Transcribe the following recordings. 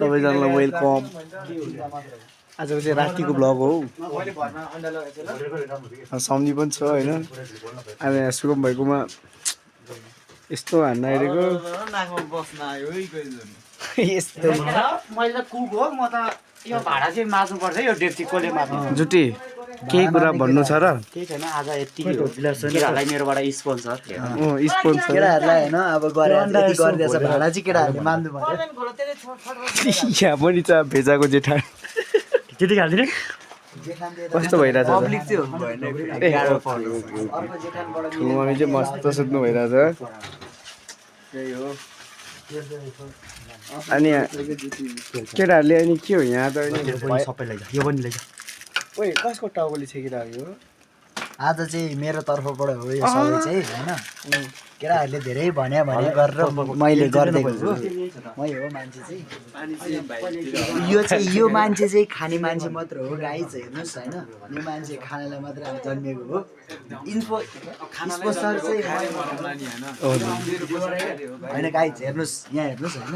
सबैजनालाई वेलकम। आजको चाहिँ रातिको ब्लग हो। सम्झी पनि छ होइन। अब यहाँ सुगम भाइकोमा यस्तो हान्न आइरहेको यस्तो मैले कुक हो म त यो भाडा चाहिँ माझ्नु पर्छ यो डेप्ची कसले माझ्नु जुटी केही कुरा भन्नु छ र? केही छैन आज यतिकै हो केटाहरूलाई मेरोबाट स्पोन्सर स्पोन्सर केटाहरूलाई होइन अब गरेर यति गरिदिएछ भाडा चाहिँ केटाहरूले मान्नु पर्यो यहाँ पनि छ भेजाको जेठा त्यति हालिदिने कस्तो भइरहेछ पब्लिक चाहिँ हुनु भएन ठुलो मम्मी चाहिँ मस्त सुत्नु भइरहेछ। त्यही हो अनि केटाहरूले अनि के हो यहाँ त सबै लैजा यो पनि लैजा ओइ कसको टाउकोले छेकिरहेको हो? आज चाहिँ मेरो तर्फबाट हो यो सबै चाहिँ होइन केटाहरूले धेरै भने गरेर मैले गरिदिएको हो मै हो मान्छे चाहिँ यो मान्छे चाहिँ खाने मान्छे मात्र हो गाई चाहिँ हेर्नुहोस् होइन यो मान्छे खानालाई मात्र जन्मिएको हो स्पोन्सर चाहिँ होइन गाई हेर्नुहोस् यहाँ हेर्नुहोस् होइन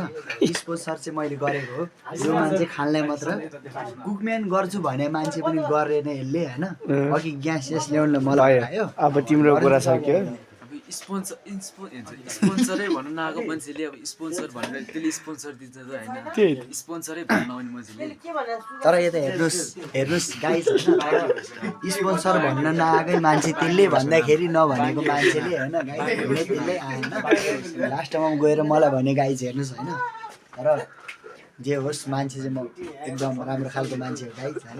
स्पोन्सर चाहिँ मैले गरेको हो यो मान्छे खानलाई मात्र कुकम्यान गर्छु भने मान्छे पनि गरेन यसले होइन अघि ग्यास ल्याउनु मलाई आयो अब तिम्रो कुरा सक्यो। स्पोन्सरै भन्नु नआएको मान्छेले अब स्पोन्सर भनेर त्यसले स्पोन्सर दिन्छ त होइन स्पोन्सरै भन्नु नआउने मान्छेले तर यता हेर्नुहोस् गाइस स्पोन्सर भन्न नआएकै मान्छे त्यसले भन्दाखेरि नभनेको मान्छेले होइन गाइस त्यसले आएन लास्टमा गएर मलाई भने गाइस हेर्नुहोस् होइन तर जे होस् मान्छे चाहिँ म एकदम राम्रो खालको मान्छे हो गाइस होइन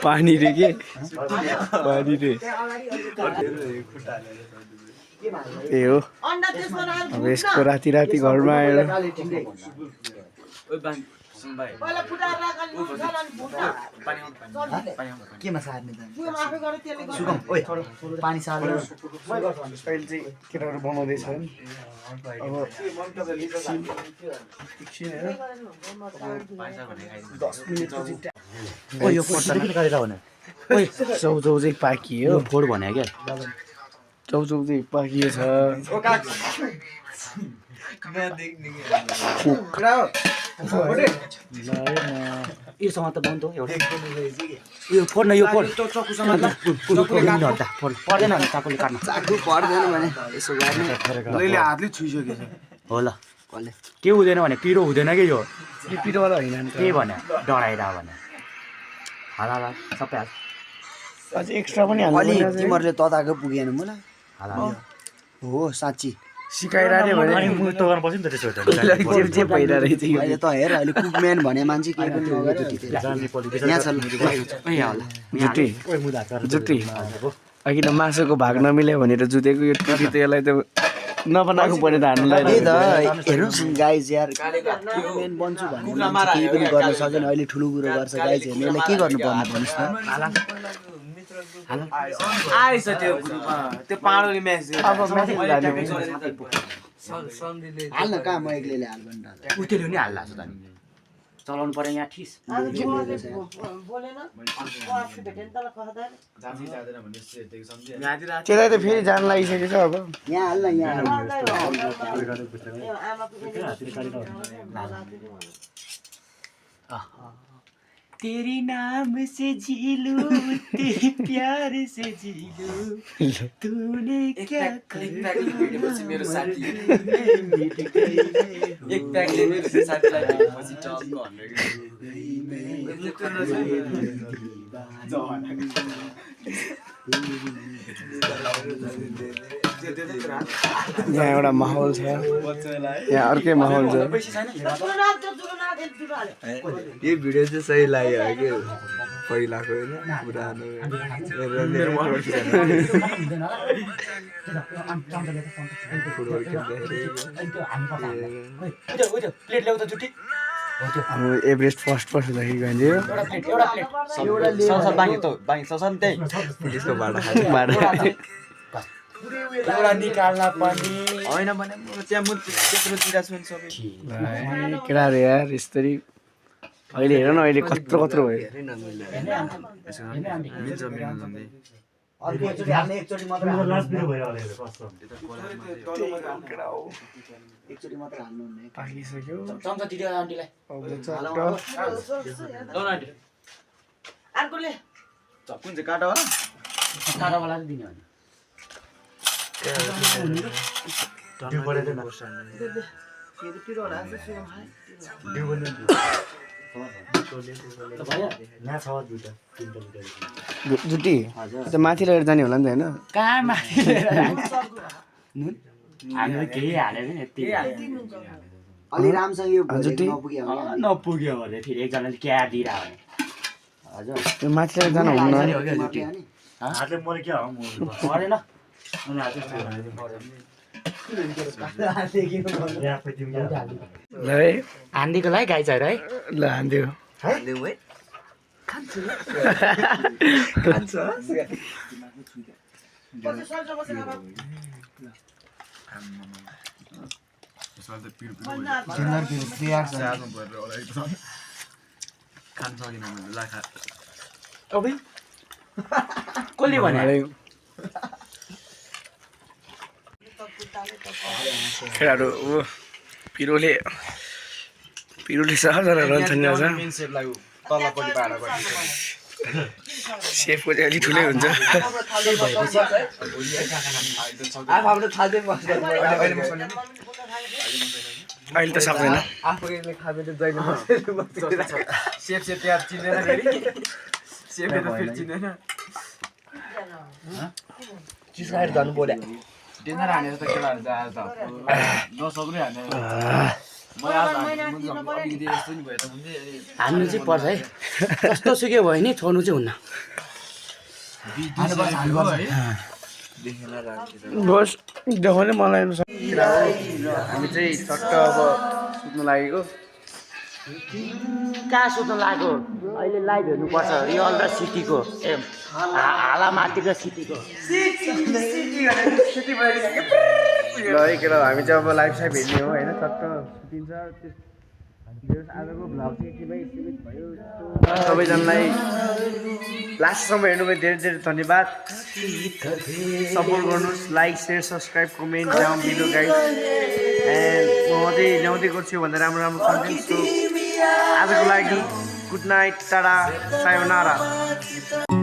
पानी रे के पानी रे त्यही हो। अब यसको राति राति घरमा आएर केमा सार्ने त सुगम ओइ पानी सार्नु अहिले चाहिँ केटाहरू बनाउँदैछ अब ओ यो फोटो गरेर भने ओइ चौचौ चाहिँ पाकियो फोड भने क्या चौचौ चाहिँ पाकियो छ। योसँग त बन्द हो एउटा यो फोड न यो फोड पर्दैन भने चाकुले काट्नु चाकु पर्दैन भने यसो गर्ने हातले छुइसकेछ होला कसले के हुँदैन भने पिरो हुँदैन कि यो पिरोवाला होइन के भने डराइरह भने हाल सबै हाल अझ एक्स्ट्रा पनि अलि तिमीहरूले तताएको पुगेन मलाई हाल हो साँच्ची सिकाइरहे भने पर्छ नि त त्यसो जे भइरहेछ अहिले त हेर अहिले कुकम्यान भने मान्छे केही पनि नगर्यो यहाँ छ जुटी अघि त मासुको भाग नमिल्यो भनेर जुतेको यो टिभी त यसलाई त नबनाएको पर्ने त हामीलाई त्यही त हेर्नुहोस् गाइज यार कुकम्यान बन्छु भने केही पनि गर्न सकेन अहिले ठुलो कुरो गर्छ गाइज हेर्नु यसलाई के गर्नु पर्ने भन्नुहोस् त आएछ त्यो ग्रुपमा त्यो पाडोले म्याच हाल्न कहाँ म एक्लैले हाल्नु उतेल्यो नि हाल्ला त हामी चलाउनु पर्यो यहाँ ठिस त्यसलाई त फेरि जान लागिसकेको छ अब यहाँ हाल्न यहाँ तेरी नाम से जीलू तेरी प्यार से जीलू तूने क्या मेरो साथी एक प्याकले मेरो साथीलाई दिएपछि टक्क यहाँ एउटा माहौल छ यहाँ अर्कै माहौल छ। यो भिडियो चाहिँ सही लाग्यो कि पहिलाको होइन पुरानो फुटबल खेल्दाखेरि हाम्रो एभरेस्ट फर्स्ट हुँदाखेरि गइदियो एउटा निकाल्न पनि होइन भने त्यहाँ म त्यत्रो दिइरहेको छु नि सबै केटाहरू यार यसरी अहिले हेर न अहिले कत्रो भयो अर्को एकचोटि हाल्ने एकचोटि मात्र हाल्नु एकचोटि मात्र हाल्नु हुने पाकिसक्यो चम्चा दिदियो आन्टीलाई अब चट्ट लौ न आन्टी अर्कोले कुन चाहिँ काटा होला काटावाला चाहिँ दिने भने जुटी त्यो माथि लगेर जाने होला नि त होइन कहाँ माथि हामीले केही हालेको नि यति अलि राम्रोसँग यो जुटी नपुग्यो भने नपुग्यो भने फेरि एकजनाले क्या दिइरह भने हजुर त्यो माथि लगेर जानु हुन्न हातले मैले के परेन ल है हान्डीको लागि गाई चाहियो है ल हान्दियो कसले भने केटाहरू पिरोले सबजना रहन्छन् आज सेफको चाहिँ अलिक ठुलै हुन्छ अहिले त सक्दैन हान्नु चाहिँ पर्छ है कस्तो सुक्यो भयो नि छोड्नु चाहिँ हुन्न बस देखाउने मलाई हामी चाहिँ चट्ट अब सुत्नु लागेको कहाँ सुत्नु लाग्यो अहिले लाइभ हेर्नुपर्छ रियल र सिटीको ए हाला माथिको सिटीको ल है केटा हामी चाहिँ अब लाइभ साइभ हेर्ने हो होइन चट्ट सुतिन्छ आजको भ्लग चाहिँ यतिमै सीमित भयो सबैजनालाई लास्टसम्म हेर्नुभयो धेरै धेरै धन्यवाद सपोर्ट गर्नुहोस् like share subscribe comment down below guys and म चाहिँ ल्याउँदै गर्छु भन्दा राम्रो राम्रो कन्टेन्ट सो आजको लागि गुड नाइट टाडा सायोनारा